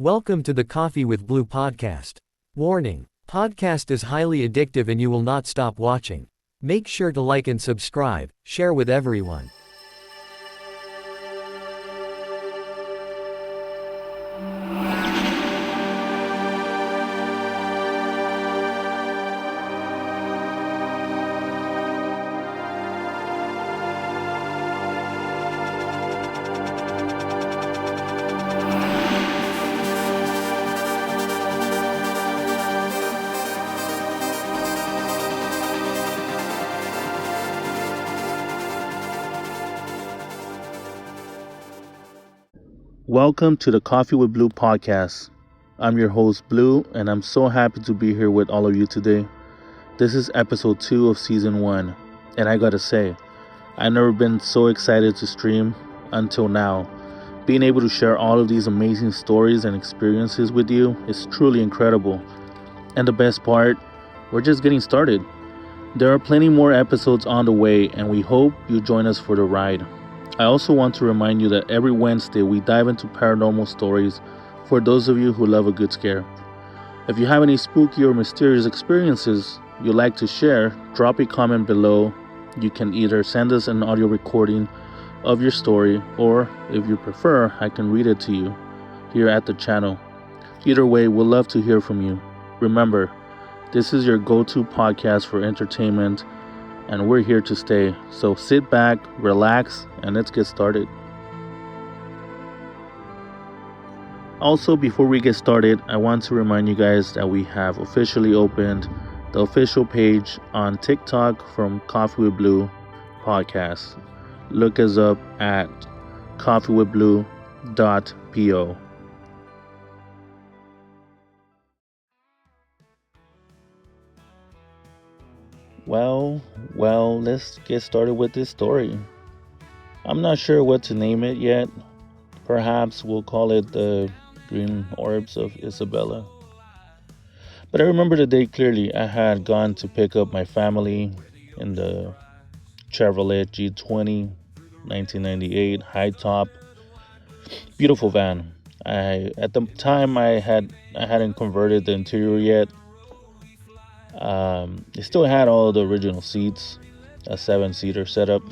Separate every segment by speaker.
Speaker 1: Welcome to the Coffee with Blue Podcast. Warning: podcast is highly addictive and you will not stop watching. Make sure to like and subscribe, share with everyone.
Speaker 2: Welcome to the Coffee with Blue Podcast. I'm your host, Blue, and I'm so happy to be here with all of you today. This is episode 2 of season 1, and I gotta say, I've never been so excited to stream until now. Being able to share all of these amazing stories and experiences with you is truly incredible. And the best part, we're just getting started. There are plenty more episodes on the way, and we hope you join us for the ride. I also want to remind you that every Wednesday we dive into paranormal stories for those of you who love a good scare. If you have any spooky or mysterious experiences you'd like to share, drop a comment below. You can either send us an audio recording of your story, or if you prefer, I can read it to you here at the channel. Either way, we'd love to hear from you. Remember, this is your go-to podcast for entertainment, and we're here to stay. So sit back, relax, and let's get started. Also, before we get started, I want to remind you guys that we have officially opened the official page on TikTok from CoffeeWithBlue Podcast. Look us up at CoffeeWithBlue.po. Well, let's get started with this story. I'm not sure what to name it yet. Perhaps we'll call it the Green Orbs of Isabella. But I remember the day clearly. I had gone to pick up my family in the Chevrolet G20 1998 high top, beautiful van. At the time I hadn't converted the interior yet. It still had all the original seats, a 7-seater setup.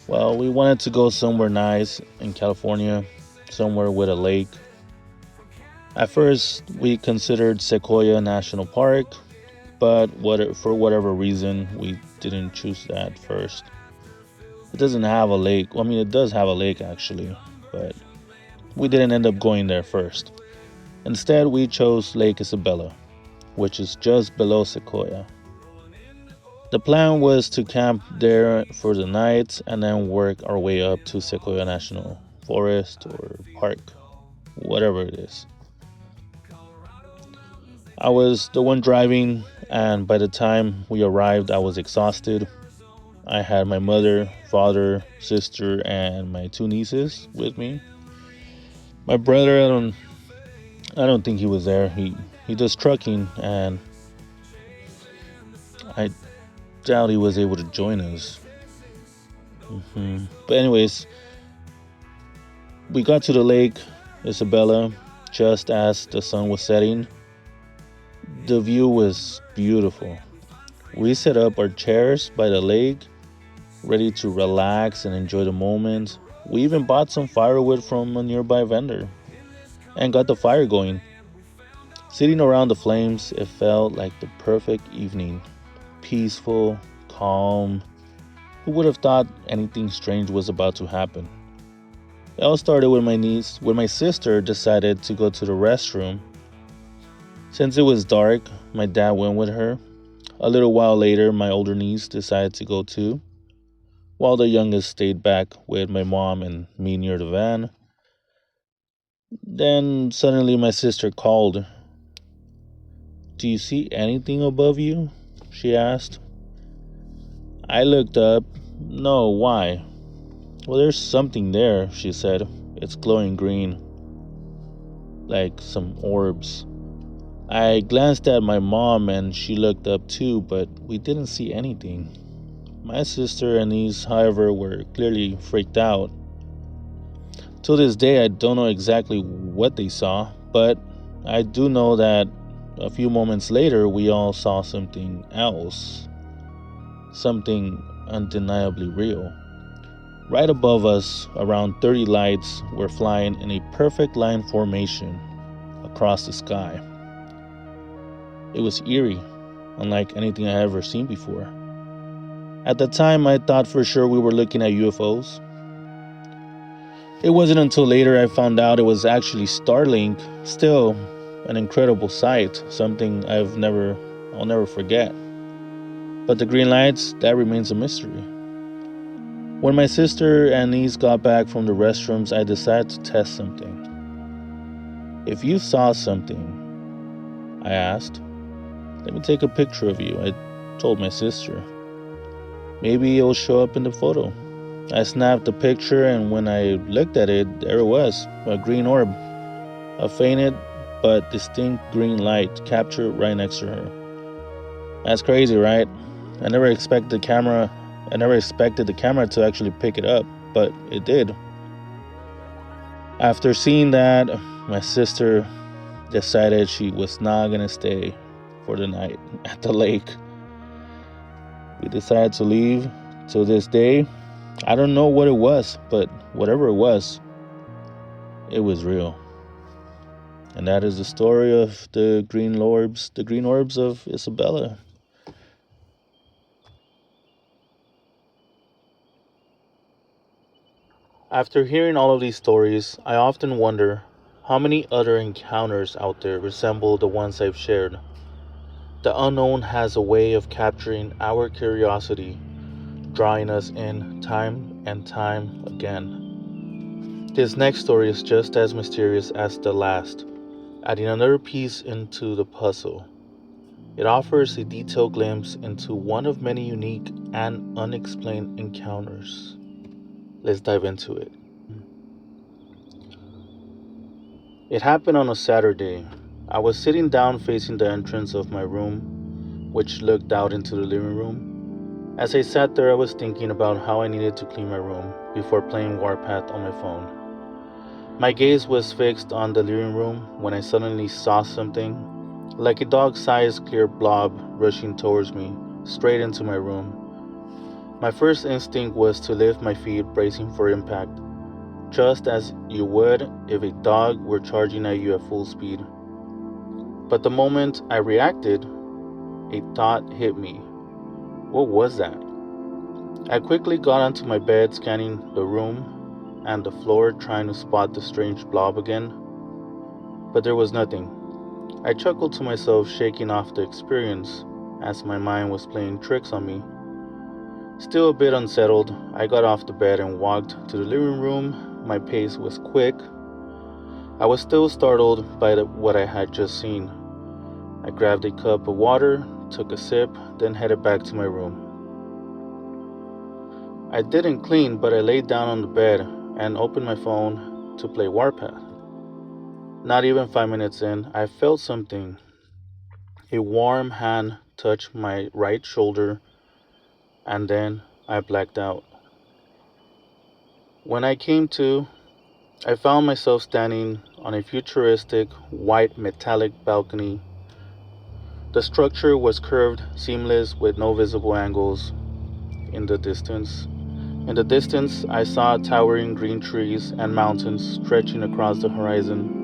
Speaker 2: Well, we wanted to go somewhere nice in California, somewhere with a lake. At first, we considered Sequoia National Park, but for whatever reason, we didn't choose that first. It doesn't have a lake. I mean, it does have a lake actually, but we didn't end up going there first. Instead, we chose Lake Isabella, which is just below Sequoia. The plan was to camp there for the night and then work our way up to Sequoia National Forest or Park, whatever it is. I was the one driving, and by the time we arrived, I was exhausted. I had my mother, father, sister, and my 2 nieces with me. My brother, I don't think he was there. He does trucking, and I doubt he was able to join us. But anyways, we got to the Lake Isabella just as the sun was setting. The view was beautiful. We set up our chairs by the lake, ready to relax and enjoy the moment. We even bought some firewood from a nearby vendor and got the fire going. Sitting around the flames, it felt like the perfect evening. Peaceful, calm. Who would have thought anything strange was about to happen? It all started with my sister decided to go to the restroom. Since it was dark, my dad went with her. A little while later, my older niece decided to go too, while the youngest stayed back with my mom and me near the van. Then suddenly my sister called. "Do you see anything above you?" she asked. I looked up. "No, why?" "Well, there's something there," she said. "It's glowing green, like some orbs." I glanced at my mom and she looked up too, but we didn't see anything. My sister and niece, however, were clearly freaked out. To this day, I don't know exactly what they saw, but I do know that a few moments later, we all saw something else, something undeniably real. Right above us, around 30 lights were flying in a perfect line formation across the sky. It was eerie, unlike anything I had ever seen before. At the time, I thought for sure we were looking at UFOs. It wasn't until later I found out it was actually Starlink, still an incredible sight, something I'll never forget. But the green lights, that remains a mystery. When my sister and niece got back from the restrooms, I decided to test something. If you saw something, I asked, let me take a picture of you, I told my sister. Maybe it'll show up in the photo. I snapped the picture, and when I looked at it, there it was, a green orb. A fainted but distinct green light captured right next to her. That's crazy, right? I never expected the camera to actually pick it up, but it did. After seeing that, my sister decided she was not gonna stay for the night at the lake. We decided to leave. To this day, I don't know what it was, but whatever it was real. And that is the story of the green orbs of Isabella. After hearing all of these stories, I often wonder how many other encounters out there resemble the ones I've shared. The unknown has a way of capturing our curiosity, drawing us in time and time again. This next story is just as mysterious as the last, adding another piece into the puzzle. It offers a detailed glimpse into one of many unique and unexplained encounters. Let's dive into it. It happened on a Saturday. I was sitting down facing the entrance of my room, which looked out into the living room. As I sat there, I was thinking about how I needed to clean my room before playing Warpath on my phone. My gaze was fixed on the living room when I suddenly saw something, like a dog-sized clear blob rushing towards me, straight into my room. My first instinct was to lift my feet, bracing for impact, just as you would if a dog were charging at you at full speed. But the moment I reacted, a thought hit me. What was that? I quickly got onto my bed, scanning the room and the floor, trying to spot the strange blob again. But there was nothing. I chuckled to myself, shaking off the experience as my mind was playing tricks on me. Still a bit unsettled, I got off the bed and walked to the living room. My pace was quick. I was still startled by what I had just seen. I grabbed a cup of water, took a sip, then headed back to my room. I didn't clean, but I laid down on the bed and opened my phone to play Warpath. Not even 5 minutes in, I felt something. A warm hand touched my right shoulder, and then I blacked out. When I came to, I found myself standing on a futuristic white metallic balcony. The structure was curved, seamless, with no visible angles. In the distance, I saw towering green trees and mountains stretching across the horizon.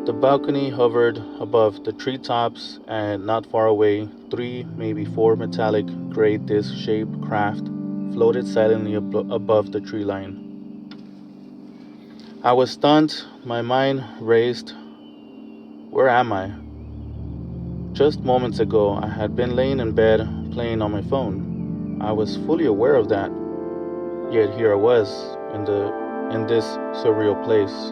Speaker 2: The balcony hovered above the treetops, and not far away, 3, maybe 4 metallic gray disc-shaped craft floated silently above the tree line. I was stunned, my mind raced. Where am I? Just moments ago, I had been laying in bed playing on my phone. I was fully aware of that. Yet here I was, in this surreal place.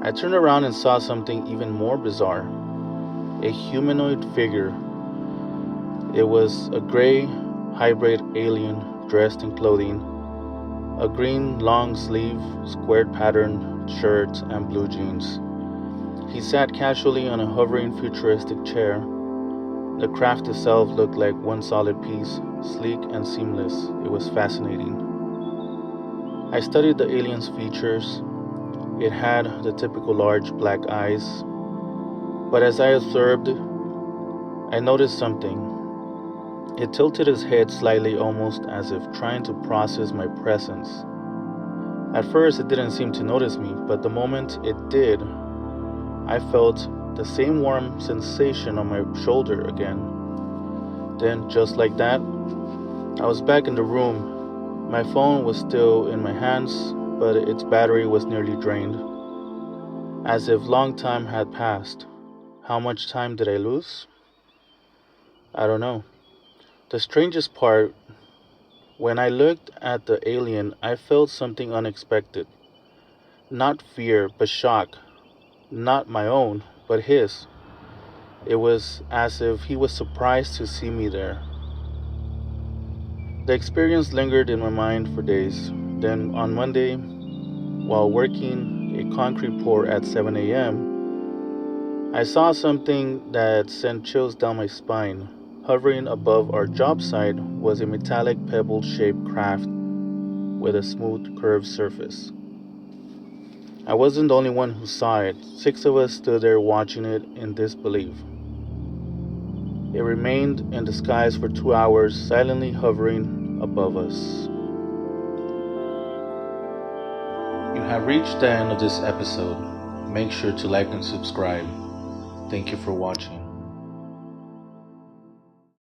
Speaker 2: I turned around and saw something even more bizarre. A humanoid figure. It was a gray, hybrid alien dressed in clothing, a green long-sleeve, squared-patterned shirt and blue jeans. He sat casually on a hovering futuristic chair. The craft itself looked like one solid piece, sleek and seamless. It was fascinating. I studied the alien's features. It had the typical large black eyes, but as I observed, I noticed something. It tilted its head slightly, almost as if trying to process my presence. At first, it didn't seem to notice me, but the moment it did, I felt the same warm sensation on my shoulder again. Then, just like that, I was back in the room. My phone was still in my hands, but its battery was nearly drained. As if long time had passed. How much time did I lose? I don't know. The strangest part, when I looked at the alien, I felt something unexpected. Not fear, but shock. Not my own, but his. It was as if he was surprised to see me there. The experience lingered in my mind for days. Then on Monday, while working a concrete pour at 7 a.m., I saw something that sent chills down my spine. Hovering above our job site was a metallic pebble-shaped craft with a smooth, curved surface. I wasn't the only one who saw it. 6 of us stood there watching it in disbelief. It remained in the skies for 2 hours, silently hovering above us. You have reached the end of this episode. Make sure to like and subscribe. Thank you for watching.